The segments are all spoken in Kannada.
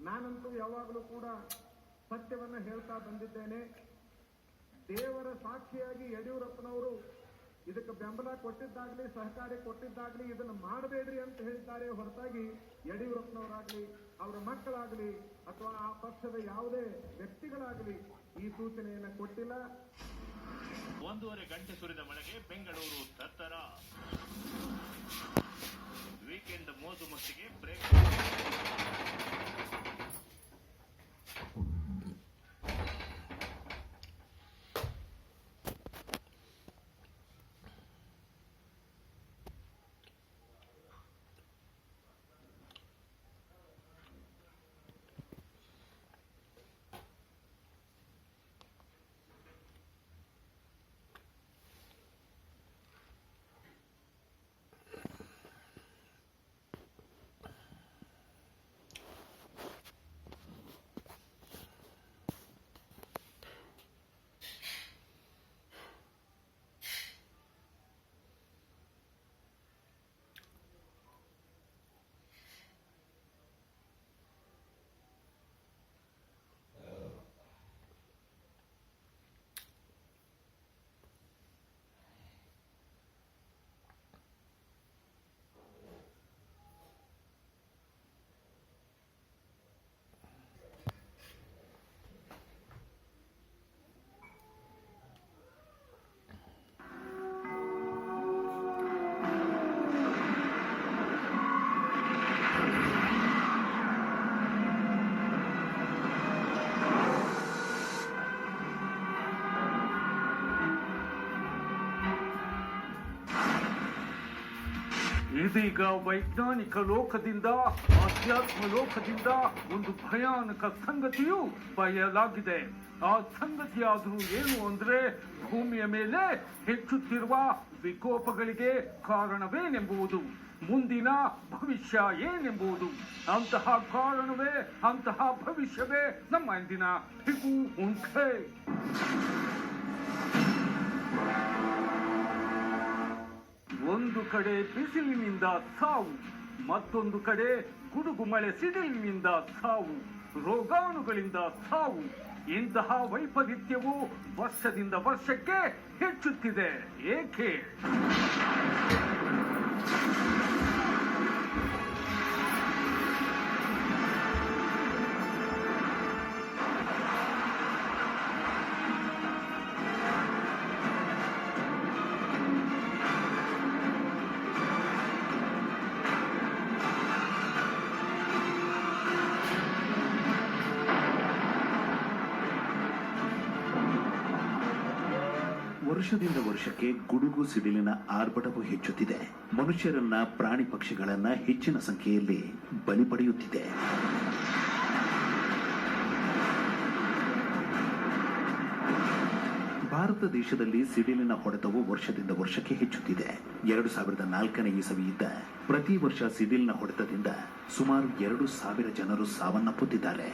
ನಾನಂತೂ ಯಾವಾಗಲೂ ಕೂಡ ಸತ್ಯವನ್ನ ಹೇಳ್ತಾ ಬಂದಿದ್ದೇನೆ. ದೇವರ ಸಾಕ್ಷಿಯಾಗಿ ಯಡಿಯೂರಪ್ಪನವರು ಇದಕ್ಕೆ ಬೆಂಬಲ ಕೊಟ್ಟಿದ್ದಾಗ್ಲಿ, ಸಹಕಾರಿ ಕೊಟ್ಟಿದ್ದಾಗ್ಲಿ, ಇದನ್ನು ಮಾಡಬೇಡ್ರಿ ಅಂತ ಹೇಳಿದ್ದಾರೆ ಹೊರತಾಗಿ ಯಡಿಯೂರಪ್ಪನವರಾಗ್ಲಿ, ಅವರ ಮಕ್ಕಳಾಗಲಿ ಅಥವಾ ಆ ಪಕ್ಷದ ಯಾವುದೇ ವ್ಯಕ್ತಿಗಳಾಗಲಿ ಈ ಸೂಚನೆಯನ್ನು ಕೊಟ್ಟಿಲ್ಲ. 1.5 ಗಂಟೆ ಸುರಿದ ಮಳೆಗೆ ಬೆಂಗಳೂರು ತತ್ತರ. ವೀಕೆಂಡ್ ಮೋಜು ಮಸ್ತಿಗೆ ಬ್ರೇಕ್. ಇದೀಗ ವೈಜ್ಞಾನಿಕ ಲೋಕದಿಂದ ಆಧ್ಯಾತ್ಮ ಲೋಕದಿಂದ ಒಂದು ಭಯಾನಕ ಸಂಗತಿಯು ಬಯಲಾಗಿದೆ. ಆ ಸಂಗತಿಯಾದರೂ ಏನು ಅಂದ್ರೆ, ಭೂಮಿಯ ಮೇಲೆ ಹೆಚ್ಚುತ್ತಿರುವ ವಿಕೋಪಗಳಿಗೆ ಕಾರಣವೇನೆಂಬುದು, ಮುಂದಿನ ಭವಿಷ್ಯ ಏನೆಂಬುದು. ಅಂತಹ ಕಾರಣವೇ, ಅಂತಹ ಭವಿಷ್ಯವೇ ನಮ್ಮ ಇಂದಿನ ಹಿಗು ಉಂಟೆ. ಒಂದು ಕಡೆ ಬಿಸಿಲಿನಿಂದ ಸಾವು, ಮತ್ತೊಂದು ಕಡೆ ಗುಡುಗು ಮಳೆ ಸಿಡಿಲಿನಿಂದ ಸಾವು, ರೋಗಾಣುಗಳಿಂದ ಸಾವು. ಇಂತಹ ವೈಪರೀತ್ಯವು ವರ್ಷದಿಂದ ವರ್ಷಕ್ಕೆ ಹೆಚ್ಚುತ್ತಿದೆ. ಏಕೆ? ವರ್ಷದಿಂದ ವರ್ಷಕ್ಕೆ ಗುಡುಗು ಸಿಡಿಲಿನ ಆರ್ಭಟವು ಹೆಚ್ಚುತ್ತಿದೆ. ಮನುಷ್ಯರನ್ನ, ಪ್ರಾಣಿ ಪಕ್ಷಿಗಳನ್ನ ಹೆಚ್ಚಿನ ಸಂಖ್ಯೆಯಲ್ಲಿ ಬಲಿ ಪಡೆಯುತ್ತಿದೆ. ಭಾರತ ದೇಶದಲ್ಲಿ ಸಿಡಿಲಿನ ಹೊಡೆತವು ವರ್ಷದಿಂದ ವರ್ಷಕ್ಕೆ ಹೆಚ್ಚುತ್ತಿದೆ. 2004ನೇ ಇಸವಿಯಿಂದ ಪ್ರತಿ ವರ್ಷ ಸಿಡಿಲಿನ ಹೊಡೆತದಿಂದ ಸುಮಾರು 2,000 ಜನರು ಸಾವನ್ನಪ್ಪುತ್ತಿದ್ದಾರೆ.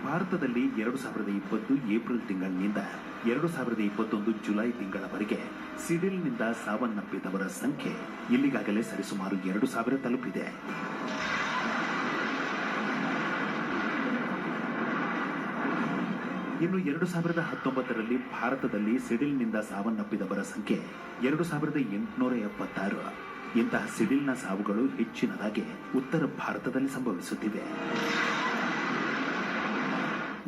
ಭಾರತದಲ್ಲಿ 2020 ಏಪ್ರಿಲ್ ತಿಂಗಳಿನಿಂದ 2021 ಜುಲೈ ತಿಂಗಳವರೆಗೆ ಸಿಡಿಲಿನಿಂದ ಸಾವನ್ನಪ್ಪಿದವರ ಸಂಖ್ಯೆ ಇಲ್ಲಿಗಾಗಲೇ ಸರಿಸುಮಾರು 2,000 ತಲುಪಿದೆ. ಇನ್ನು 2019ರಲ್ಲಿ ಭಾರತದಲ್ಲಿ ಸಿಡಿಲಿನಿಂದ ಸಾವನ್ನಪ್ಪಿದವರ ಸಂಖ್ಯೆ 2,876. ಇಂತಹ ಸಿಡಿಲಿನ ಸಾವುಗಳು ಹೆಚ್ಚಿನದಾಗಿ ಉತ್ತರ ಭಾರತದಲ್ಲಿ ಸಂಭವಿಸುತ್ತಿವೆ.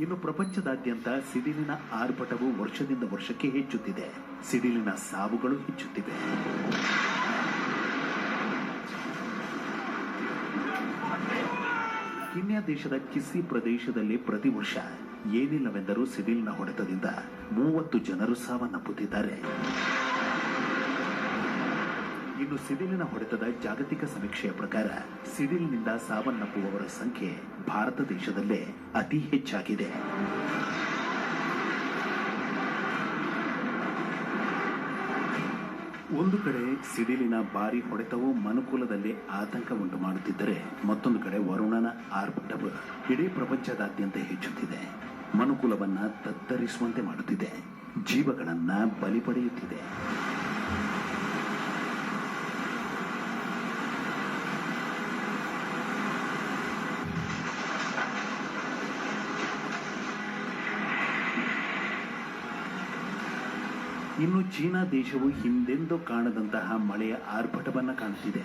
ಇನ್ನು ಪ್ರಪಂಚದಾದ್ಯಂತ ಸಿಡಿಲಿನ ಆರ್ಭಟವು ವರ್ಷದಿಂದ ವರ್ಷಕ್ಕೆ ಹೆಚ್ಚುತ್ತಿದೆ. ಸಿಡಿಲಿನ ಸಾವುಗಳು ಹೆಚ್ಚುತ್ತಿವೆ. ಕೀನ್ಯಾ ದೇಶದ ಕಿಸ್ಸಿ ಪ್ರದೇಶದಲ್ಲಿ ಪ್ರತಿ ವರ್ಷ ಏನಿಲ್ಲವೆಂದರೂ ಸಿಡಿಲಿನ ಹೊಡೆತದಿಂದ 30 ಜನರು ಸಾವನ್ನಪ್ಪುತ್ತಿದ್ದಾರೆ. ಇನ್ನು ಸಿಡಿಲಿನ ಹೊಡೆತದ ಜಾಗತಿಕ ಸಮೀಕ್ಷೆಯ ಪ್ರಕಾರ ಸಿಡಿಲಿನಿಂದ ಸಾವನ್ನಪ್ಪುವವರ ಸಂಖ್ಯೆ ಭಾರತ ದೇಶದಲ್ಲೇ ಅತಿ ಹೆಚ್ಚಾಗಿದೆ. ಒಂದು ಕಡೆ ಸಿಡಿಲಿನ ಭಾರಿ ಹೊಡೆತವು ಮನುಕುಲದಲ್ಲಿ ಆತಂಕ ಉಂಟು ಮಾಡುತ್ತಿದ್ದರೆ, ಮತ್ತೊಂದು ಕಡೆ ವರುಣನ ಆರ್ಭಟವು ಇಡೀ ಪ್ರಪಂಚದಾದ್ಯಂತ ಹೆಚ್ಚುತ್ತಿದೆ. ಮನುಕುಲವನ್ನ ತತ್ತರಿಸುವಂತೆ ಮಾಡುತ್ತಿದೆ. ಜೀವಗಳನ್ನ ಬಲಿ ಪಡೆಯುತ್ತಿದೆ. ಇನ್ನು ಚೀನಾ ದೇಶವು ಹಿಂದೆಂದೂ ಕಾಣದಂತಹ ಮಳೆಯ ಆರ್ಭಟವನ್ನ ಕಾಣುತ್ತಿದೆ.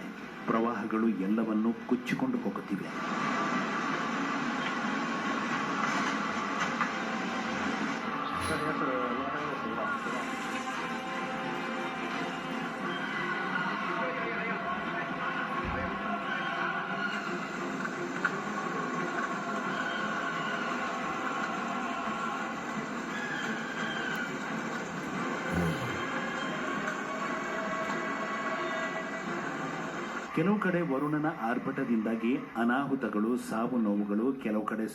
ಪ್ರವಾಹಗಳು ಎಲ್ಲವನ್ನೂ ಕೊಚ್ಚಿಕೊಂಡು ಹೋಗುತ್ತಿವೆ. ಕೆಲವು ಕಡೆ ವರುಣನ ಆರ್ಭಟದಿಂದಾಗಿ ಅನಾಹುತಗಳು, ಸಾವು ನೋವುಗಳು, ಕೆಲವು ಕಡೆ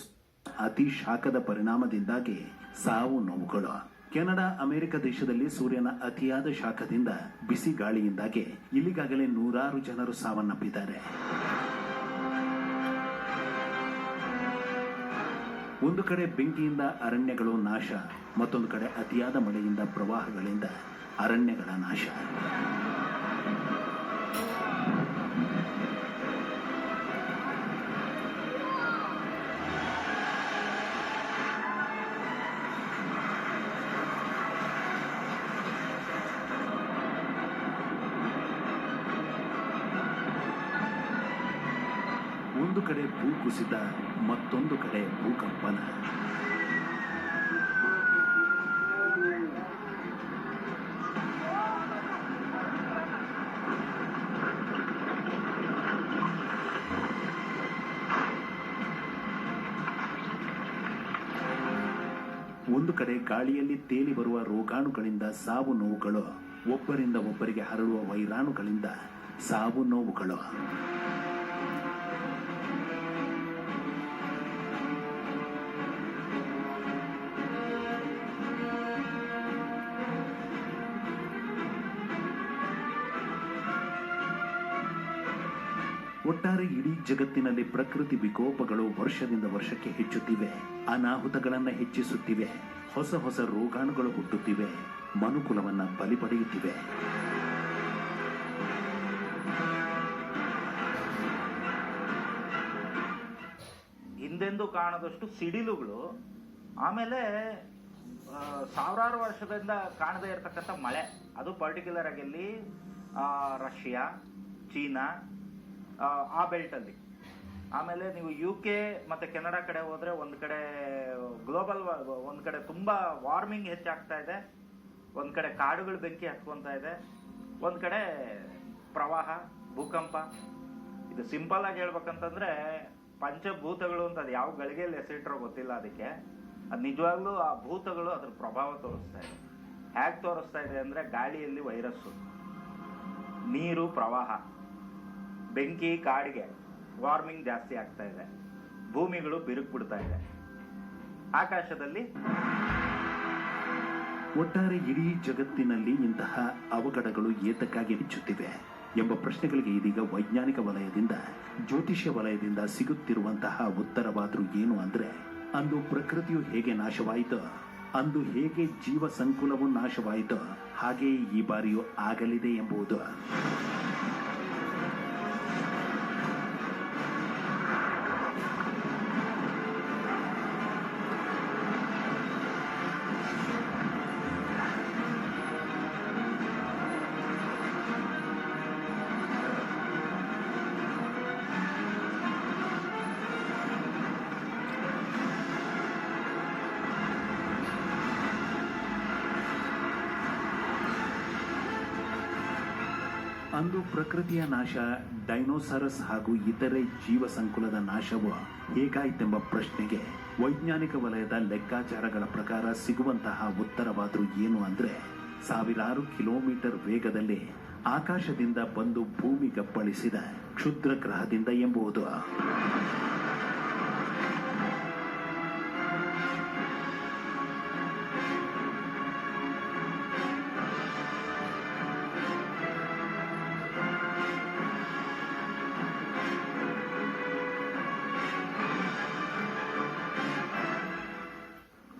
ಅತಿ ಶಾಖದ ಪರಿಣಾಮದಿಂದಾಗಿ ಸಾವು ನೋವುಗಳು. ಕೆನಡಾ, ಅಮೆರಿಕ ದೇಶದಲ್ಲಿ ಸೂರ್ಯನ ಅತಿಯಾದ ಶಾಖದಿಂದ, ಬಿಸಿ ಗಾಳಿಯಿಂದಾಗಿ ಇಲ್ಲಿಗಾಗಲೇ 100 ಜನರು ಸಾವನ್ನಪ್ಪಿದ್ದಾರೆ. ಒಂದು ಕಡೆ ಬೆಂಕಿಯಿಂದ ಅರಣ್ಯಗಳು ನಾಶ, ಮತ್ತೊಂದು ಕಡೆ ಅತಿಯಾದ ಮಳೆಯಿಂದ, ಪ್ರವಾಹಗಳಿಂದ ಅರಣ್ಯಗಳ ನಾಶ. ಒಂದು ಕಡೆ ಭೂಕುಸಿತ, ಮತ್ತೊಂದು ಕಡೆ ಭೂಕಂಪನ. ಒಂದು ಕಡೆ ಗಾಳಿಯಲ್ಲಿ ತೇಲಿ ಬರುವ ರೋಗಾಣುಗಳಿಂದ ಸಾವು ನೋವುಗಳು, ಒಬ್ಬರಿಂದ ಒಬ್ಬರಿಗೆ ಹರಡುವ ವೈರಾಣುಗಳಿಂದ ಸಾವು ನೋವುಗಳು. ಒಟ್ಟಾರೆ ಇಡೀ ಜಗತ್ತಿನಲ್ಲಿ ಪ್ರಕೃತಿ ವಿಕೋಪಗಳು ವರ್ಷದಿಂದ ವರ್ಷಕ್ಕೆ ಹೆಚ್ಚುತ್ತಿವೆ, ಅನಾಹುತಗಳನ್ನು ಹೆಚ್ಚಿಸುತ್ತಿವೆ, ಹೊಸ ಹೊಸ ರೋಗಾಣುಗಳು ಹುಟ್ಟುತ್ತಿವೆ, ಮನುಕುಲವನ್ನ ಬಲಿ ಪಡೆಯುತ್ತಿವೆ. ಹಿಂದೆಂದೂ ಕಾಣದಷ್ಟು ಸಿಡಿಲುಗಳು, ಆಮೇಲೆ ಸಾವಿರಾರು ವರ್ಷದಿಂದ ಕಾಣದೇ ಇರತಕ್ಕಂಥ ಮಳೆ, ಅದು ಪರ್ಟಿಕ್ಯುಲರ್ ಆಗಿ ಇಲ್ಲಿ ರಷ್ಯಾ, ಚೀನಾ, ಆ ಬೆಲ್ಟಲ್ಲಿ. ಆಮೇಲೆ ನೀವು UK ಮತ್ತು ಕೆನಡಾ ಕಡೆ ಹೋದರೆ ಒಂದು ಕಡೆ ಗ್ಲೋಬಲ್, ಒಂದು ಕಡೆ ತುಂಬ ವಾರ್ಮಿಂಗ್ ಹೆಚ್ಚಾಗ್ತಾ ಇದೆ, ಒಂದು ಕಡೆ ಕಾಡುಗಳು ಬೆಂಕಿ ಹತ್ಕೊತಾ ಇದೆ, ಒಂದು ಕಡೆ ಪ್ರವಾಹ, ಭೂಕಂಪ. ಇದು ಸಿಂಪಲ್ ಆಗಿ ಹೇಳ್ಬೇಕಂತಂದ್ರೆ ಪಂಚಭೂತಗಳು ಅಂತ, ಅದು ಯಾವ ಗಳಿಗೆಯಲ್ಲಿ ಹೆಸರಿಟ್ರೋ ಗೊತ್ತಿಲ್ಲ ಅದಕ್ಕೆ. ಅದು ನಿಜವಾಗ್ಲೂ ಆ ಭೂತಗಳು ಅದ್ರ ಪ್ರಭಾವ ತೋರಿಸ್ತಾ ಇದೆ. ಹೇಗೆ ತೋರಿಸ್ತಾ ಇದೆ ಅಂದರೆ, ಗಾಳಿಯಲ್ಲಿ ವೈರಸ್ಸು, ನೀರು ಪ್ರವಾಹ, ಬೆಂಕಿ ಕಾಡಿಗೆ, ವಾರ್ಮಿಂಗ್ ಜಾಸ್ತಿ ಆಗ್ತಾ ಇದೆ, ಭೂಮಿಗಳು ಬಿರುಕು ಬಿಡ್ತಾ ಇದೆ, ಆಕಾಶದಲ್ಲಿ. ಒಟ್ಟಾರೆ ಇಡೀ ಜಗತ್ತಿನಲ್ಲಿ ಇಂತಹ ಅವಘಡಗಳು ಏತಕ್ಕಾಗಿ ಹೆಚ್ಚುತ್ತಿವೆ ಎಂಬ ಪ್ರಶ್ನೆಗಳಿಗೆ ಇದೀಗ ವೈಜ್ಞಾನಿಕ ವಲಯದಿಂದ, ಜ್ಯೋತಿಷ್ಯ ವಲಯದಿಂದ ಸಿಗುತ್ತಿರುವಂತಹ ಉತ್ತರವಾದ್ರೂ ಏನು ಅಂದ್ರೆ, ಅಂದು ಪ್ರಕೃತಿಯು ಹೇಗೆ ನಾಶವಾಯಿತೋ, ಅಂದು ಹೇಗೆ ಜೀವ ಸಂಕುಲವು ನಾಶವಾಯಿತೋ, ಹಾಗೆಯೇ ಈ ಬಾರಿಯೂ ಆಗಲಿದೆ ಎಂಬುದು. ಅಂದು ಪ್ರಕೃತಿಯ ನಾಶ, ಡೈನೋಸಾರಸ್ ಹಾಗೂ ಇತರೆ ಜೀವ ಸಂಕುಲದ ನಾಶವು ಹೇಗಾಯಿತೆಂಬ ಪ್ರಶ್ನೆಗೆ ವೈಜ್ಞಾನಿಕ ವಲಯದ ಲೆಕ್ಕಾಚಾರಗಳ ಪ್ರಕಾರ ಸಿಗುವಂತಹ ಉತ್ತರವಾದ್ರೂ ಏನು ಅಂದ್ರೆ, ಸಾವಿರಾರು ಕಿಲೋಮೀಟರ್ ವೇಗದಲ್ಲಿ ಆಕಾಶದಿಂದ ಬಂದು ಭೂಮಿಗಪ್ಪಳಿಸಿದ ಕ್ಷುದ್ರ ಗ್ರಹದಿಂದ ಎಂಬುದು.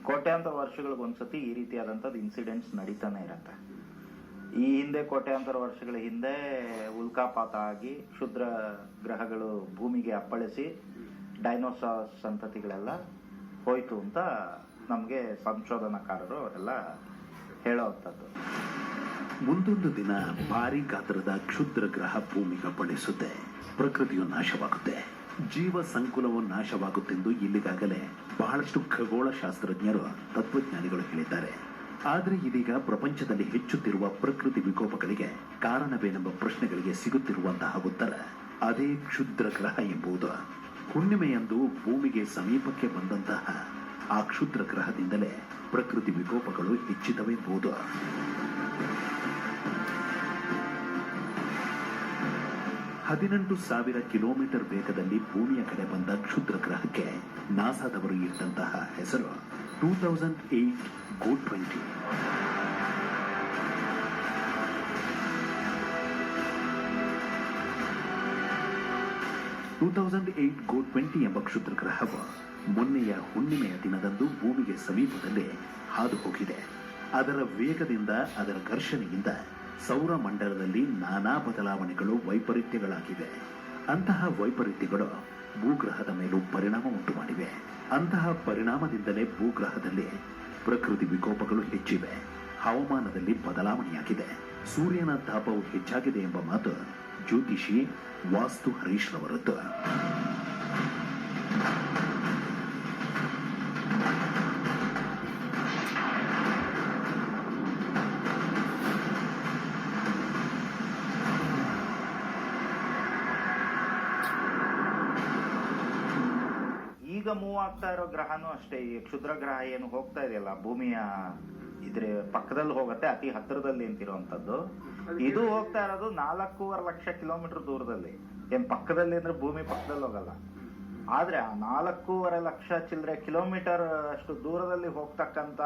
ಕೋಟ್ಯಾಂತರ ವರ್ಷಗಳಿಗೊಂದ್ಸತಿ ಈ ರೀತಿಯಾದಂಥದ್ದು ಇನ್ಸಿಡೆಂಟ್ಸ್ ನಡೀತಾನೆ ಇರುತ್ತೆ. ಈ ಹಿಂದೆ ಕೋಟ್ಯಾಂತರ ವರ್ಷಗಳ ಹಿಂದೆ ಉಲ್ಕಾಪಾತ ಆಗಿ ಕ್ಷುದ್ರ ಗ್ರಹಗಳು ಭೂಮಿಗೆ ಅಪ್ಪಳಿಸಿ ಡೈನೋಸಾರ್ ಸಂತತಿಗಳೆಲ್ಲ ಹೋಯ್ತು ಅಂತ ನಮಗೆ ಸಂಶೋಧನಾಕಾರರು ಅವರೆಲ್ಲ ಹೇಳೋವಂಥದ್ದು. ಮುಂದೊಂದು ದಿನ ಭಾರಿ ಗಾತ್ರದ ಕ್ಷುದ್ರ ಗ್ರಹ ಭೂಮಿಗೆ ಅಪ್ಪಳಿಸುತ್ತೆ. ಪ್ರಕೃತಿಯು ನಾಶವಾಗುತ್ತೆ, ಜೀವ ಸಂಕುಲವು ನಾಶವಾಗುತ್ತೆಂದು ಇಲ್ಲಿಗಾಗಲೇ ಬಹಳಷ್ಟು ಖಗೋಳ ಶಾಸ್ತ್ರಜ್ಞರು, ತತ್ವಜ್ಞಾನಿಗಳು ಹೇಳಿದ್ದಾರೆ. ಆದರೆ ಇದೀಗ ಪ್ರಪಂಚದಲ್ಲಿ ಹೆಚ್ಚುತ್ತಿರುವ ಪ್ರಕೃತಿ ವಿಕೋಪಗಳಿಗೆ ಕಾರಣವೇನೆಂಬ ಪ್ರಶ್ನೆಗಳಿಗೆ ಸಿಗುತ್ತಿರುವಂತಹ ಉತ್ತರ ಅದೇ ಕ್ಷುದ್ರ ಗ್ರಹ ಎಂಬುದು. ಹುಣ್ಣಿಮೆಯಂದು ಭೂಮಿಗೆ ಸಮೀಪಕ್ಕೆ ಬಂದಂತಹ ಆ ಕ್ಷುದ್ರ ಗ್ರಹದಿಂದಲೇ ಪ್ರಕೃತಿ ವಿಕೋಪಗಳು ಹೆಚ್ಚಿದವೆಂಬುದು. ಹದಿನೆಂಟು 1000 ಕಿಲೋಮೀಟರ್ ವೇಗದಲ್ಲಿ ಭೂಮಿಯ ಕಡೆ ಬಂದ ಕ್ಷುದ್ರ ಗ್ರಹಕ್ಕೆ ನಾಸಾದವರು ಇಟ್ಟಂತಹ ಹೆಸರು 2008 GOAT 20. GOAT 20 ಎಂಬ ಕ್ಷುದ್ರ ಗ್ರಹವು ಮೊನ್ನೆಯ ಹುಣ್ಣಿಮೆಯ ದಿನದಂದು ಭೂಮಿಗೆ ಸಮೀಪದಲ್ಲೇ ಹಾದು ಹೋಗಿದೆ. ಅದರ ವೇಗದಿಂದ, ಅದರ ಘರ್ಷಣೆಯಿಂದ ಸೌರ ಮಂಡಲದಲ್ಲಿ ನಾನಾ ಬದಲಾವಣೆಗಳು, ವೈಪರೀತ್ಯಗಳಾಗಿವೆ. ಅಂತಹ ವೈಪರೀತ್ಯಗಳು ಭೂಗ್ರಹದ ಮೇಲೂ ಪರಿಣಾಮ ಉಂಟು ಮಾಡಿವೆ. ಅಂತಹ ಪರಿಣಾಮದಿಂದಲೇ ಭೂಗ್ರಹದಲ್ಲಿ ಪ್ರಕೃತಿ ವಿಕೋಪಗಳು ಹೆಚ್ಚಿವೆ, ಹವಾಮಾನದಲ್ಲಿ ಬದಲಾವಣೆಯಾಗಿದೆ, ಸೂರ್ಯನ ತಾಪವು ಹೆಚ್ಚಾಗಿದೆ ಎಂಬ ಮಾತು ಜ್ಯೋತಿಷಿ ವಾಸ್ತು ಹರೀಶ್ ರವರದ್ದು. ಈಗ ಮೂವ್ ಆಗ್ತಾ ಇರೋ ಗ್ರಹನೂ ಅಷ್ಟೇ. ಈ ಕ್ಷುದ್ರ ಗ್ರಹ ಏನು ಹೋಗ್ತಾ ಇದೆಯಲ್ಲ, ಭೂಮಿಯ ಇದ್ರ ಪಕ್ಕದಲ್ಲಿ ಹೋಗುತ್ತೆ, ಅತಿ ಹತ್ತಿರದಲ್ಲಿ ನಿಂತಿರುವಂತದ್ದು. ಇದು ಹೋಗ್ತಾ ಇರೋದು 4.5 ಲಕ್ಷ ಕಿಲೋಮೀಟರ್ ದೂರದಲ್ಲಿ. ಏನ್ ಪಕ್ಕದಲ್ಲಿ ಅಂದ್ರೆ ಭೂಮಿ ಪಕ್ಕದಲ್ಲಿ ಹೋಗಲ್ಲ, ಆದ್ರೆ ಆ 4.5 ಲಕ್ಷ ಚಿಲ್ಲರೆ ಕಿಲೋಮೀಟರ್ ಅಷ್ಟು ದೂರದಲ್ಲಿ ಹೋಗ್ತಕ್ಕಂತ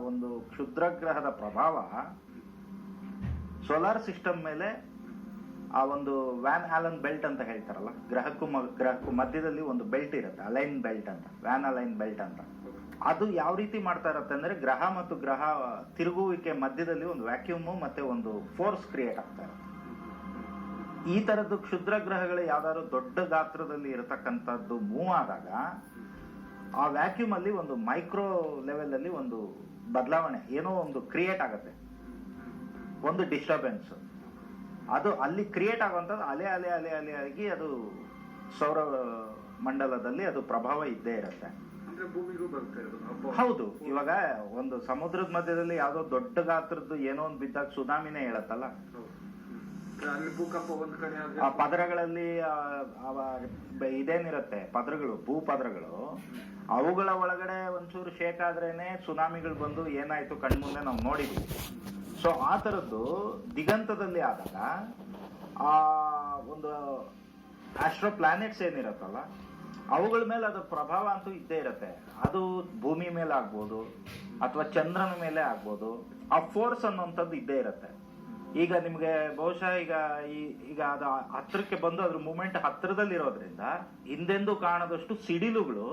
ಒಂದು ಕ್ಷುದ್ರ ಗ್ರಹದ ಪ್ರಭಾವ ಸೋಲಾರ್ ಸಿಸ್ಟಮ್ ಮೇಲೆ, ಆ ಒಂದು ವ್ಯಾನ್ ಆಲನ್ ಬೆಲ್ಟ್ ಅಂತ ಹೇಳ್ತಾರಲ್ಲ, ಗ್ರಹಕ್ಕೂ ಮಧ್ಯದಲ್ಲಿ ಒಂದು ಬೆಲ್ಟ್ ಇರುತ್ತೆ, ಅಲೈನ್ ಬೆಲ್ಟ್ ಅಂತ, ವ್ಯಾನ್ ಅಲೈನ್ ಬೆಲ್ಟ್ ಅಂತ. ಅದು ಯಾವ ರೀತಿ ಮಾಡ್ತಾ ಇರುತ್ತೆ ಅಂದ್ರೆ, ಗ್ರಹ ಮತ್ತು ಗ್ರಹ ತಿರುಗುವಿಕೆ ಮಧ್ಯದಲ್ಲಿ ಒಂದು ವ್ಯಾಕ್ಯೂಮ್ ಮತ್ತೆ ಒಂದು ಫೋರ್ಸ್ ಕ್ರಿಯೇಟ್ ಆಗ್ತಾ ಇರುತ್ತೆ. ಈ ತರದ್ದು ಕ್ಷುದ್ರ ಗ್ರಹಗಳು ಯಾವ್ದಾದ್ರು ದೊಡ್ಡ ಗಾತ್ರದಲ್ಲಿ ಇರತಕ್ಕಂಥದ್ದು ಮೂವ್ ಆದಾಗ ಆ ವ್ಯಾಕ್ಯೂಮ್ ಅಲ್ಲಿ ಒಂದು ಮೈಕ್ರೋ ಲೆವೆಲ್ ಅಲ್ಲಿ ಒಂದು ಬದಲಾವಣೆ, ಏನೋ ಒಂದು ಕ್ರಿಯೇಟ್ ಆಗುತ್ತೆ, ಒಂದು ಡಿಸ್ಟರ್ಬೆನ್ಸ್. ಅದು ಅಲ್ಲಿ ಕ್ರಿಯೇಟ್ ಆಗುವಂಥದ್ದು ಅಲೆ ಅಲೆ ಅಲೆ ಅಲೆ ಆಗಿ ಅದು ಸೌರ ಮಂಡಲದಲ್ಲಿ ಅದು ಪ್ರಭಾವ ಇದ್ದೇ ಇರುತ್ತೆ. ಹೌದು, ಇವಾಗ ಒಂದು ಸಮುದ್ರದ ಮಧ್ಯದಲ್ಲಿ ಯಾವ್ದೋ ದೊಡ್ಡ ಗಾತ್ರದ್ದು ಏನೋ ಒಂದು ಬಿದ್ದಾಗ ಸುನಾಮಿನೇ ಹೇಳತ್ತಲ್ಲ, ಆ ಪದರಗಳಲ್ಲಿ ಇದೇನಿರುತ್ತೆ ಪದರಗಳು, ಭೂ ಪದರಗಳು, ಅವುಗಳ ಒಳಗಡೆ ಒಂಚೂರು ಶೇಕ್ ಆದ್ರೇನೆ ಸುನಾಮಿಗಳು ಬಂದು ಏನಾಯ್ತು ಕಣ್ಮುಂದೆ ನಾವು ನೋಡಿದ್ವಿ. ಸೊ ಆ ತರದ್ದು ದಿಗಂತದಲ್ಲಿ ಆದಾಗ ಆ ಒಂದು ಆಸ್ಟ್ರೋ ಪ್ಲಾನೆಟ್ಸ್ ಏನಿರತ್ತಲ್ಲ ಅವುಗಳ ಮೇಲೆ ಅದರ ಪ್ರಭಾವ ಅಂತೂ ಇದ್ದೇ ಇರುತ್ತೆ. ಅದು ಭೂಮಿ ಮೇಲೆ ಆಗ್ಬೋದು ಅಥವಾ ಚಂದ್ರನ ಮೇಲೆ ಆಗ್ಬೋದು, ಆ ಫೋರ್ಸ್ ಅನ್ನುವಂಥದ್ದು ಇದ್ದೇ ಇರುತ್ತೆ. ಈಗ ನಿಮ್ಗೆ ಬಹುಶಃ ಈಗ ಅದು ಹತ್ತಿರಕ್ಕೆ ಬಂದು ಅದ್ರ ಮೂವ್ಮೆಂಟ್ ಹತ್ತಿರದಲ್ಲಿ ಇರೋದ್ರಿಂದ ಹಿಂದೆಂದೂ ಕಾಣದಷ್ಟು ಸಿಡಿಲುಗಳು,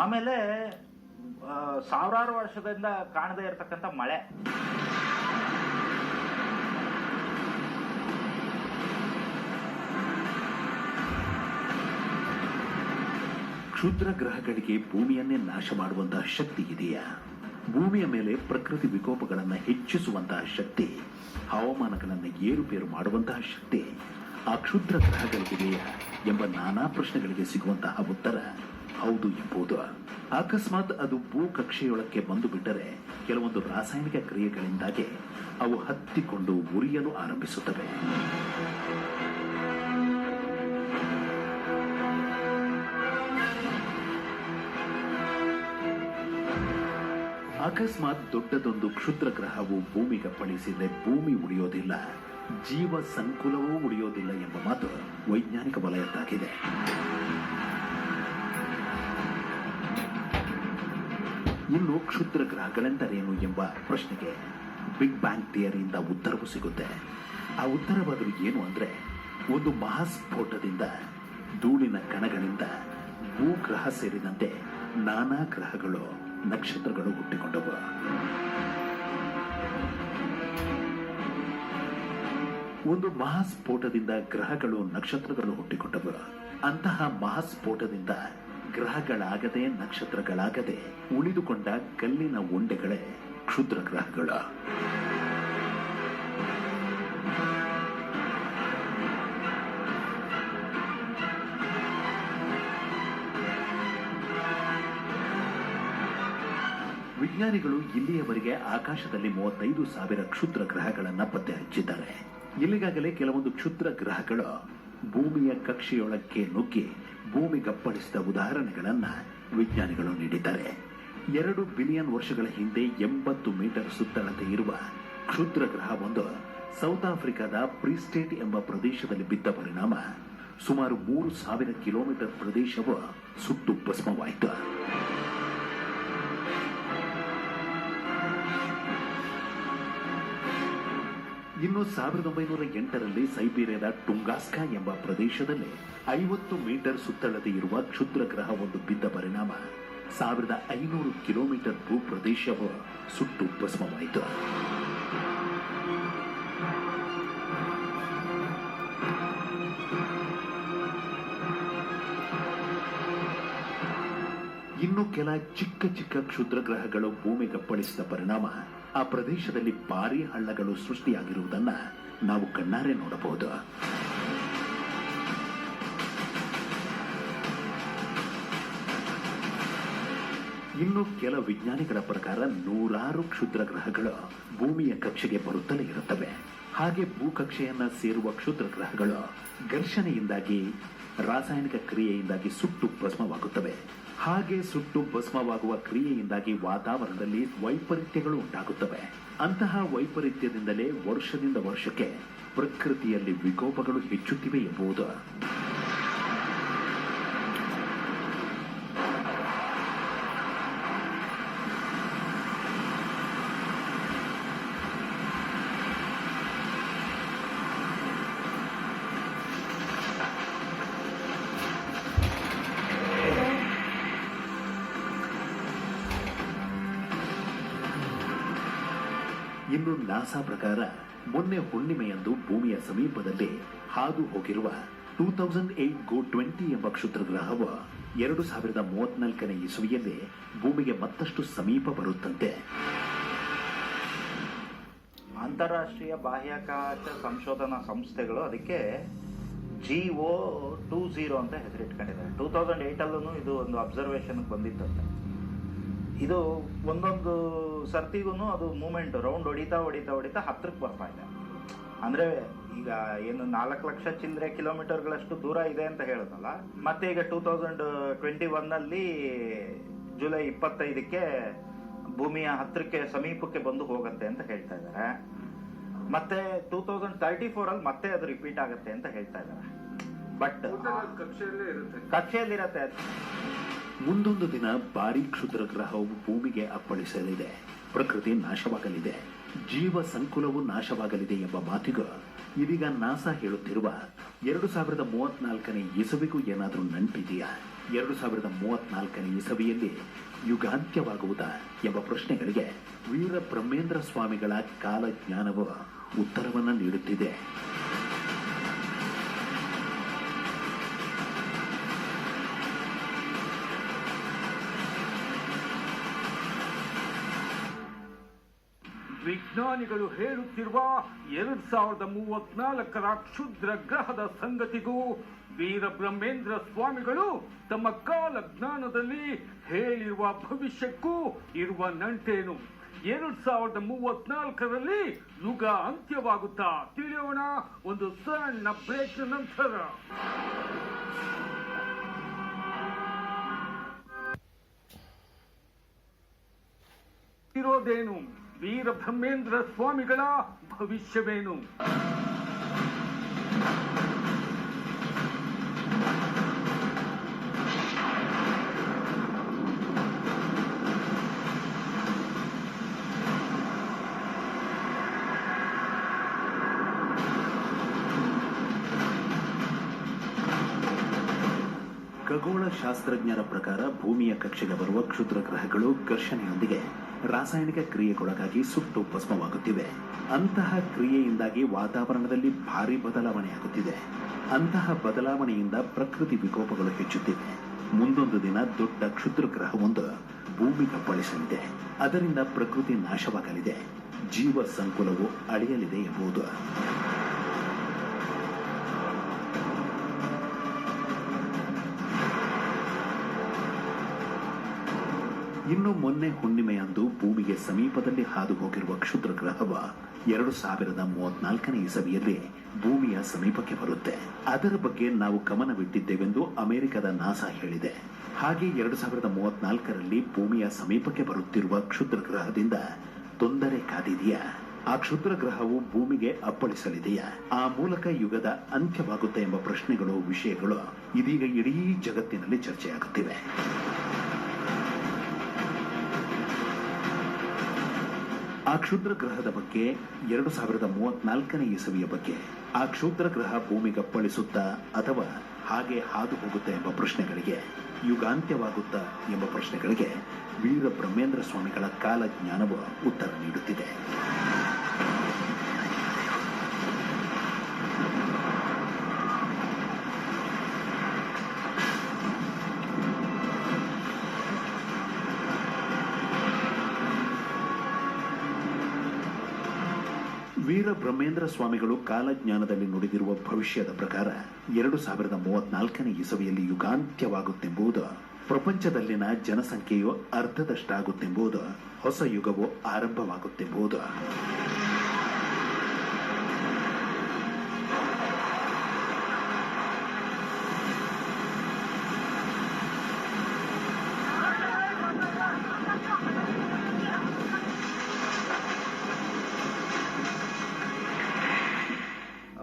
ಆಮೇಲೆ ಸಾವಿರಾರು ವರ್ಷದಿಂದ ಕಾಣದೇ ಇರತಕ್ಕಂಥ ಮಳೆ. ಕ್ಷುದ್ರ ಗ್ರಹಗಳಿಗೆ ಭೂಮಿಯನ್ನೇ ನಾಶ ಮಾಡುವಂತಹ ಶಕ್ತಿ ಇದೆಯಾ? ಭೂಮಿಯ ಮೇಲೆ ಪ್ರಕೃತಿ ವಿಕೋಪಗಳನ್ನು ಹೆಚ್ಚಿಸುವಂತಹ ಶಕ್ತಿ, ಹವಾಮಾನಗಳನ್ನು ಏರುಪೇರು ಮಾಡುವಂತಹ ಶಕ್ತಿ ಆ ಕ್ಷುದ್ರ ಗ್ರಹಗಳಿದೆಯಾ ಎಂಬ ನಾನಾ ಪ್ರಶ್ನೆಗಳಿಗೆ ಸಿಗುವಂತಹ ಉತ್ತರ ಹೌದು ಎಂಬುದು. ಅಕಸ್ಮಾತ್ ಅದು ಭೂ ಕಕ್ಷೆಯೊಳಕ್ಕೆ ಬಂದು ಬಿಟ್ಟರೆ ಕೆಲವೊಂದು ರಾಸಾಯನಿಕ ಕ್ರಿಯೆಗಳಿಂದಾಗಿ ಅವು ಹತ್ತಿಕೊಂಡು ಉರಿಯಲು ಆರಂಭಿಸುತ್ತವೆ. ಅಕಸ್ಮಾತ್ ದೊಡ್ಡದೊಂದು ಕ್ಷುದ್ರ ಗ್ರಹವು ಭೂಮಿಗೆ ಅಪ್ಪಳಿಸಿದರೆ ಭೂಮಿ ಉಳಿಯೋದಿಲ್ಲ, ಜೀವ ಸಂಕುಲವೂ ಉಳಿಯೋದಿಲ್ಲ ಎಂಬ ಮಾತು ವೈಜ್ಞಾನಿಕ ವಲಯದ್ದಾಗಿದೆ. ಇನ್ನು ಕ್ಷುದ್ರ ಗ್ರಹಗಳೆಂದರೇನು ಎಂಬ ಪ್ರಶ್ನೆಗೆ ಬಿಗ್ ಬ್ಯಾಂಗ್ ಥಿಯರಿಯಿಂದ ಉತ್ತರವೂ ಸಿಗುತ್ತೆ. ಆ ಉತ್ತರವಾದರೂ ಏನು ಅಂದ್ರೆ, ಒಂದು ಮಹಾಸ್ಫೋಟದಿಂದ ಧೂಳಿನ ಕಣಗಳಿಂದ ಭೂಗ್ರಹ ಸೇರಿದಂತೆ ನಾನಾ ಗ್ರಹಗಳು, ನಕ್ಷತ್ರಗಳು ಹುಟ್ಟಿಕೊಂಡವು. ಒಂದು ಮಹಾಸ್ಫೋಟದಿಂದ ಗ್ರಹಗಳು, ನಕ್ಷತ್ರಗಳು ಹುಟ್ಟಿಕೊಂಡವು. ಅಂತಹ ಮಹಾಸ್ಫೋಟದಿಂದ ಗ್ರಹಗಳಾಗದೆ, ನಕ್ಷತ್ರಗಳಾಗದೆ ಉಳಿದುಕೊಂಡ ಕಲ್ಲಿನ ಉಂಡೆಗಳೇ ಕ್ಷುದ್ರ ಗ್ರಹಗಳ. ವಿಜ್ಞಾನಿಗಳು ಇಲ್ಲಿಯವರೆಗೆ ಆಕಾಶದಲ್ಲಿ 35,000 ಕ್ಷುದ್ರ ಗ್ರಹಗಳನ್ನ ಪತ್ತೆ ಹಚ್ಚಿದ್ದಾರೆ. ಇಲ್ಲಿಗಾಗಲೇ ಕೆಲವೊಂದು ಕ್ಷುದ್ರ ಗ್ರಹಗಳು ಭೂಮಿಯ ಕಕ್ಷೆಯೊಳಕ್ಕೆ ನುಗ್ಗಿ ಭೂಮಿಗಪ್ಪಳಿಸಿದ ಉದಾಹರಣೆಗಳನ್ನ ವಿಜ್ಞಾನಿಗಳು ನೀಡಿದ್ದಾರೆ. 2 ಬಿಲಿಯನ್ ವರ್ಷಗಳ ಹಿಂದೆ 80 ಮೀಟರ್ ಸುತ್ತಳತೆ ಇರುವ ಕ್ಷುದ್ರ ಗ್ರಹ ಒಂದು ಸೌತ್ ಆಫ್ರಿಕಾದ ಪ್ರೀಸ್ಟೇಟ್ ಎಂಬ ಪ್ರದೇಶದಲ್ಲಿ ಬಿದ್ದ ಪರಿಣಾಮ ಸುಮಾರು 3,000 ಕಿಲೋಮೀಟರ್ ಪ್ರದೇಶವು ಸುಟ್ಟು ಭಸ್ಮವಾಯಿತು. ಇನ್ನು 1908ರಲ್ಲಿ ಸೈಬೀರಿಯಾದ ಟುಂಗಾಸ್ಕಾ ಎಂಬ ಪ್ರದೇಶದಲ್ಲಿ 50 ಮೀಟರ್ ಸುತ್ತಳತೆ ಇರುವ ಕ್ಷುದ್ರ ಗ್ರಹ ಒಂದು ಬಿದ್ದ ಪರಿಣಾಮ 1,500 ಕಿಲೋಮೀಟರ್ ಭೂ ಪ್ರದೇಶವು ಸುಟ್ಟು ಭಸ್ಮವಾಯಿತು. ಇನ್ನು ಕೆಲ ಚಿಕ್ಕ ಚಿಕ್ಕ ಕ್ಷುದ್ರ ಗ್ರಹಗಳು ಭೂಮಿಗಪ್ಪಳಿಸಿದ ಪರಿಣಾಮ ಆ ಪ್ರದೇಶದಲ್ಲಿ ಭಾರೀ ಹಳ್ಳಗಳು ಸೃಷ್ಟಿಯಾಗಿರುವುದನ್ನ ನಾವು ಕಣ್ಣಾರೆ ನೋಡಬಹುದು. ಇನ್ನು ಕೆಲ ವಿಜ್ಞಾನಿಗಳ ಪ್ರಕಾರ 100 ಕ್ಷುದ್ರ ಗ್ರಹಗಳು ಭೂಮಿಯ ಕಕ್ಷೆಗೆ ಬರುತ್ತಲೇ ಇರುತ್ತವೆ. ಹಾಗೆ ಭೂಕಕ್ಷೆಯನ್ನ ಸೇರುವ ಕ್ಷುದ್ರ ಗ್ರಹಗಳು ಘರ್ಷಣೆಯಿಂದಾಗಿ ರಾಸಾಯನಿಕ ಕ್ರಿಯೆಯಿಂದಾಗಿ ಸುಟ್ಟು ಭಸ್ಮವಾಗುತ್ತವೆ. ಹಾಗೆ ಸುಟ್ಟು ಭಸ್ಮವಾಗುವ ಕ್ರಿಯೆಯಿಂದಾಗಿ ವಾತಾವರಣದಲ್ಲಿ ವೈಪರೀತ್ಯಗಳು ಉಂಟಾಗುತ್ತವೆ. ಅಂತಹ ವೈಪರೀತ್ಯದಿಂದಲೇ ವರ್ಷದಿಂದ ವರ್ಷಕ್ಕೆ ಪ್ರಕೃತಿಯಲ್ಲಿ ವಿಕೋಪಗಳು ಹೆಚ್ಚುತ್ತಿವೆ ಎಂಬುದು. ಇನ್ನು ನಾಸಾ ಪ್ರಕಾರ ಮೊನ್ನೆ ಹುಣ್ಣಿಮೆಯಂದು ಭೂಮಿಯ ಸಮೀಪದಲ್ಲಿ ಹಾದು ಹೋಗಿರುವ 2008 GO-20 ಎಂಬ ಕ್ಷುದ್ರ ಗ್ರಹವು 2034ನೇ ಇಸವಿಯಲ್ಲಿ ಭೂಮಿಗೆ ಮತ್ತಷ್ಟು ಸಮೀಪ ಬರುತ್ತಂತೆ. ಅಂತಾರಾಷ್ಟ್ರೀಯ ಬಾಹ್ಯಾಕಾಶ ಸಂಶೋಧನಾ ಸಂಸ್ಥೆಗಳು ಅದಕ್ಕೆ GO-20 ಅಂತ ಹೆಸರಿಟ್ಕೊಂಡಿದ್ದಾರೆ. 2008 ಇದು ಒಂದು ಅಬ್ಸರ್ವೇಷನ್ ಬಂದಿತ್ತಂತೆ. ಇದು ಒಂದೊಂದು ಸರ್ತಿಗೂ ಅದು ಮೂಮೆಂಟ್ ರೌಂಡ್ ಹೊಡಿತಾ ಹತ್ರಕ್ಕೆ ಬರ್ತಾ ಇದೆ. ಅಂದ್ರೆ ಈಗ ಏನು 4 ಲಕ್ಷ ಚಿಲ್ಲರೆ ಕಿಲೋಮೀಟರ್ಗಳಷ್ಟು ದೂರ ಇದೆ ಅಂತ ಹೇಳೋದಲ್ಲ. ಮತ್ತೆ ಈಗ 2021ನಲ್ಲಿ ಜುಲೈ 25ಕ್ಕೆ ಭೂಮಿಯ ಹತ್ರಕ್ಕೆ ಸಮೀಪಕ್ಕೆ ಬಂದು ಹೋಗುತ್ತೆ ಅಂತ ಹೇಳ್ತಾ ಇದ್ದಾರೆ. ಮತ್ತೆ 2034 ಮತ್ತೆ ಅದು ರಿಪೀಟ್ ಆಗುತ್ತೆ ಅಂತ ಹೇಳ್ತಾ ಇದ್ದಾರೆ. ಬಟ್ ಕಕ್ಷೆಯಲ್ಲಿರತ್ತೆ. ಮುಂದೊಂದು ದಿನ ಭಾರೀ ಕ್ಷುದ್ರ ಗ್ರಹವು ಭೂಮಿಗೆ ಅಪ್ಪಳಿಸಲಿದೆ. ಪ್ರಕೃತಿ ನಾಶವಾಗಲಿದೆ, ಜೀವ ಸಂಕುಲವು ನಾಶವಾಗಲಿದೆ ಎಂಬ ಮಾತಿಗೂ ಇದೀಗ ನಾಸಾ ಹೇಳುತ್ತಿರುವ 2034ನೇ ಇಸವಿಗೂ ಏನಾದರೂ ನಂಟಿದೆಯಾ? 2034ನೇ ಇಸವಿಯಲ್ಲಿ ಯುಗಾಂತ್ಯವಾಗುವುದಾ ಎಂಬ ಪ್ರಶ್ನೆಗಳಿಗೆ ವೀರ ಬ್ರಹ್ಮೇಂದ್ರ ಸ್ವಾಮಿಗಳ ಕಾಲಜ್ಞಾನವು ಉತ್ತರವನ್ನು ನೀಡುತ್ತಿದೆ. ವಿಜ್ಞಾನಿಗಳು ಹೇಳುತ್ತಿರುವ 2034ರ ಕ್ಷುದ್ರ ಗ್ರಹದ ಸಂಗತಿಗೂ ವೀರ ಬ್ರಹ್ಮೇಂದ್ರ ಸ್ವಾಮಿಗಳು ತಮ್ಮ ಕಾಲಜ್ಞಾನದಲ್ಲಿ ಹೇಳಿರುವ ಭವಿಷ್ಯಕ್ಕೂ ಇರುವ ನಂಟೇನು? 2034ರಲ್ಲಿ ಯುಗ ಅಂತ್ಯವಾಗುತ್ತಾ? ತಿಳಿಯೋಣ ಒಂದು ಸಣ್ಣ ಬ್ರೇಕ್ ನಂತರ. ಇರೋದೇನು? ವೀರ ಬ್ರಹ್ಮೇಂದ್ರ ಸ್ವಾಮಿಗಳ ಭವಿಷ್ಯವೇನು? ಖಗೋಳಶಾಸ್ತ್ರಜ್ಞರ ಪ್ರಕಾರ ಭೂಮಿಯ ಕಕ್ಷೆಗೆ ಬರುವ ಕ್ಷುದ್ರ ಗ್ರಹಗಳು ಘರ್ಷಣೆಯೊಂದಿಗೆ ರಾಸಾಯನಿಕ ಕ್ರಿಯೆಗೊಳಗಾಗಿ ಸುಟ್ಟು ಭಸ್ಮವಾಗುತ್ತಿವೆ. ಅಂತಹ ಕ್ರಿಯೆಯಿಂದಾಗಿ ವಾತಾವರಣದಲ್ಲಿ ಭಾರಿ ಬದಲಾವಣೆಯಾಗುತ್ತಿದೆ. ಅಂತಹ ಬದಲಾವಣೆಯಿಂದ ಪ್ರಕೃತಿ ವಿಕೋಪಗಳು ಹೆಚ್ಚುತ್ತಿವೆ. ಮುಂದೊಂದು ದಿನ ದೊಡ್ಡ ಕ್ಷುದ್ರ ಗ್ರಹವೊಂದು ಭೂಮಿಗಪ್ಪಳಿಸಲಿದೆ. ಅದರಿಂದ ಪ್ರಕೃತಿ ನಾಶವಾಗಲಿದೆ, ಜೀವ ಸಂಕುಲವು ಅಳಿಯಲಿದೆ ಎಂಬುದು. ಇನ್ನು ಮೊನ್ನೆ ಹುಣ್ಣಿಮೆಯಂದು ಭೂಮಿಗೆ ಸಮೀಪದಲ್ಲಿ ಹಾದು ಹೋಗಿರುವ ಕ್ಷುದ್ರ ಗ್ರಹವ 2034 ಇಸವಿಯಲ್ಲಿ ಭೂಮಿಯ ಸಮೀಪಕ್ಕೆ ಬರುತ್ತೆ. ಅದರ ಬಗ್ಗೆ ನಾವು ಗಮನವಿಟ್ಟಿದ್ದೇವೆಂದು ಅಮೆರಿಕದ ನಾಸಾ ಹೇಳಿದೆ. ಹಾಗೆ 2034ರಲ್ಲಿ ಭೂಮಿಯ ಸಮೀಪಕ್ಕೆ ಬರುತ್ತಿರುವ ಕ್ಷುದ್ರ ಗ್ರಹದಿಂದ ತೊಂದರೆ ಕಾದಿದೆಯಾ? ಆ ಕ್ಷುದ್ರ ಗ್ರಹವು ಭೂಮಿಗೆ ಅಪ್ಪಳಿಸಲಿದೆಯಾ? ಆ ಮೂಲಕ ಯುಗದ ಅಂತ್ಯವಾಗುತ್ತೆ ಎಂಬ ಪ್ರಶ್ನೆಗಳು, ವಿಷಯಗಳು ಇದೀಗ ಇಡೀ ಜಗತ್ತಿನಲ್ಲಿ ಚರ್ಚೆಯಾಗುತ್ತಿವೆ. ಆ ಕ್ಷುದ್ರ ಗ್ರಹದ ಬಗ್ಗೆ, 2034 ಇಸವಿಯ ಬಗ್ಗೆ, ಆ ಕ್ಷುದ್ರ ಗ್ರಹ ಭೂಮಿಗಪ್ಪಳಿಸುತ್ತಾ ಅಥವಾ ಹಾಗೆ ಹಾದು ಹೋಗುತ್ತೆ ಎಂಬ ಪ್ರಶ್ನೆಗಳಿಗೆ, ಯುಗಾಂತ್ಯವಾಗುತ್ತಾ ಎಂಬ ಪ್ರಶ್ನೆಗಳಿಗೆ ವೀರ ಬ್ರಹ್ಮೇಂದ್ರ ಸ್ವಾಮಿಗಳ ಕಾಲಜ್ಞಾನವು ಉತ್ತರ ನೀಡುತ್ತಿದೆ. ವೀರ ಬ್ರಹ್ಮೇಂದ್ರ ಸ್ವಾಮಿಗಳು ಕಾಲಜ್ಞಾನದಲ್ಲಿ ನುಡಿದಿರುವ ಭವಿಷ್ಯದ ಪ್ರಕಾರ 2034 ಇಸವಿಯಲ್ಲಿ ಯುಗಾಂತ್ಯವಾಗುತ್ತೆಂಬುದು, ಪ್ರಪಂಚದಲ್ಲಿನ ಜನಸಂಖ್ಯೆಯು ಅರ್ಧದಷ್ಟಾಗುತ್ತೆಂಬುದು, ಹೊಸ ಯುಗವು ಆರಂಭವಾಗುತ್ತೆಂಬುದು.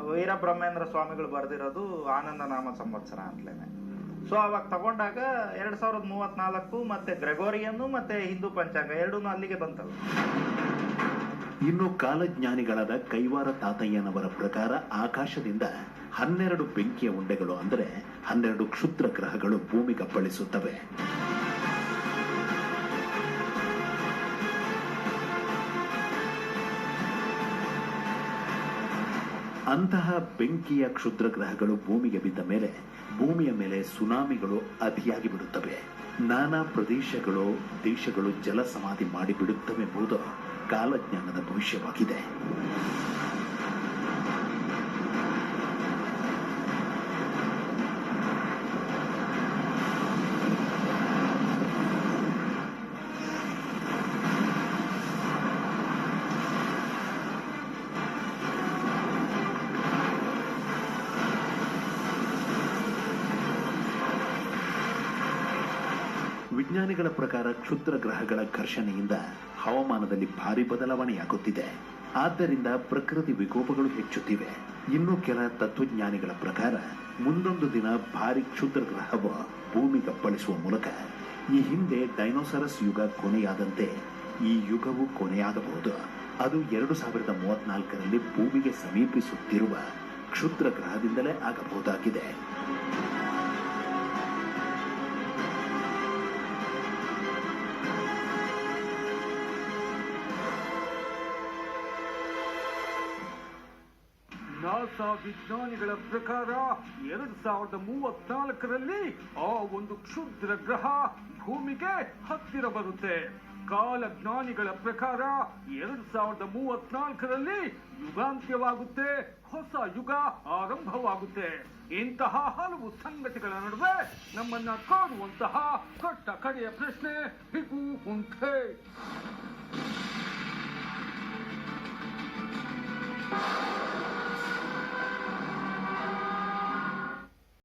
ವೀರ ಬ್ರಹ್ಮೇಂದ್ರ ಸ್ವಾಮಿಗಳು ಬರೆದಿರೋದು ಆನಂದ ನಾಮ ಸಂವತ್ಸರ ಅಂತಲೇನೆ. ಸೊ ಅವಾಗ ತಗೊಂಡಾಗ 2034 ಮತ್ತೆ ಗ್ರೆಗೋರಿಯನ್ನು ಮತ್ತೆ ಹಿಂದೂ ಪಂಚಾಂಗ ಎರಡೂ ಅಲ್ಲಿಗೆ ಬಂತಲ್ಲ. ಇನ್ನು ಕಾಲಜ್ಞಾನಿಗಳಾದ ಕೈವಾರ ತಾತಯ್ಯನವರ ಪ್ರಕಾರ ಆಕಾಶದಿಂದ 12 ಬೆಂಕಿಯ ಉಂಡೆಗಳು, ಅಂದರೆ 12 ಕ್ಷುದ್ರ ಗ್ರಹಗಳು ಭೂಮಿಗಪ್ಪಳಿಸುತ್ತವೆ. ಅಂತಹ ಬೆಂಕಿಯ ಕ್ಷುದ್ರ ಗ್ರಹಗಳು ಭೂಮಿಗೆ ಬಿದ್ದ ಮೇಲೆ ಭೂಮಿಯ ಮೇಲೆ ಸುನಾಮಿಗಳು ಅತಿಯಾಗಿ ಬಿಡುತ್ತವೆ. ನಾನಾ ಪ್ರದೇಶಗಳು, ದೇಶಗಳು ಜಲ ಸಮಾಧಿ ಮಾಡಿಬಿಡುತ್ತವೆ ಎಂಬುದು ಕಾಲಜ್ಞಾನದ ಭವಿಷ್ಯವಾಗಿದೆ. ವಿಜ್ಞಾನಿಗಳ ಪ್ರಕಾರ ಕ್ಷುದ್ರ ಗ್ರಹಗಳ ಘರ್ಷಣೆಯಿಂದ ಹವಾಮಾನದಲ್ಲಿ ಭಾರಿ ಬದಲಾವಣೆಯಾಗುತ್ತಿದೆ. ಆದ್ದರಿಂದ ಪ್ರಕೃತಿ ವಿಕೋಪಗಳು ಹೆಚ್ಚುತ್ತಿವೆ. ಇನ್ನು ಕೆಲ ತತ್ವಜ್ಞಾನಿಗಳ ಪ್ರಕಾರ ಮುಂದೊಂದು ದಿನ ಭಾರಿ ಕ್ಷುದ್ರ ಗ್ರಹವು ಭೂಮಿಗಪ್ಪಳಿಸುವ ಮೂಲಕ ಈ ಹಿಂದೆ ಡೈನೋಸರಸ್ ಯುಗ ಕೊನೆಯಾದಂತೆ ಈ ಯುಗವು ಕೊನೆಯಾಗಬಹುದು. ಅದು 2034ರಲ್ಲಿ ಭೂಮಿಗೆ ಸಮೀಪಿಸುತ್ತಿರುವ ಕ್ಷುದ್ರ ಗ್ರಹದಿಂದಲೇ ಆಗಬಹುದಾಗಿದೆ. ನಾಸಾ ವಿಜ್ಞಾನಿಗಳ ಪ್ರಕಾರ 2034ರಲ್ಲಿ ಆ ಒಂದು ಕ್ಷುದ್ರ ಗ್ರಹ ಭೂಮಿಗೆ ಹತ್ತಿರ ಬರುತ್ತೆ. ಕಾಲಜ್ಞಾನಿಗಳ ಪ್ರಕಾರ 2034ರಲ್ಲಿ ಯುಗಾಂತ್ಯವಾಗುತ್ತೆ, ಹೊಸ ಯುಗ ಆರಂಭವಾಗುತ್ತೆ. ಇಂತಹ ಹಲವು ಸಂಗತಿಗಳ ನಡುವೆ ನಮ್ಮನ್ನ ಕಾಡುವಂತಹ ಕಟ್ಟ ಕಡೆಯ ಪ್ರಶ್ನೆ ಹೀಗೂ ಉಂಟೆ.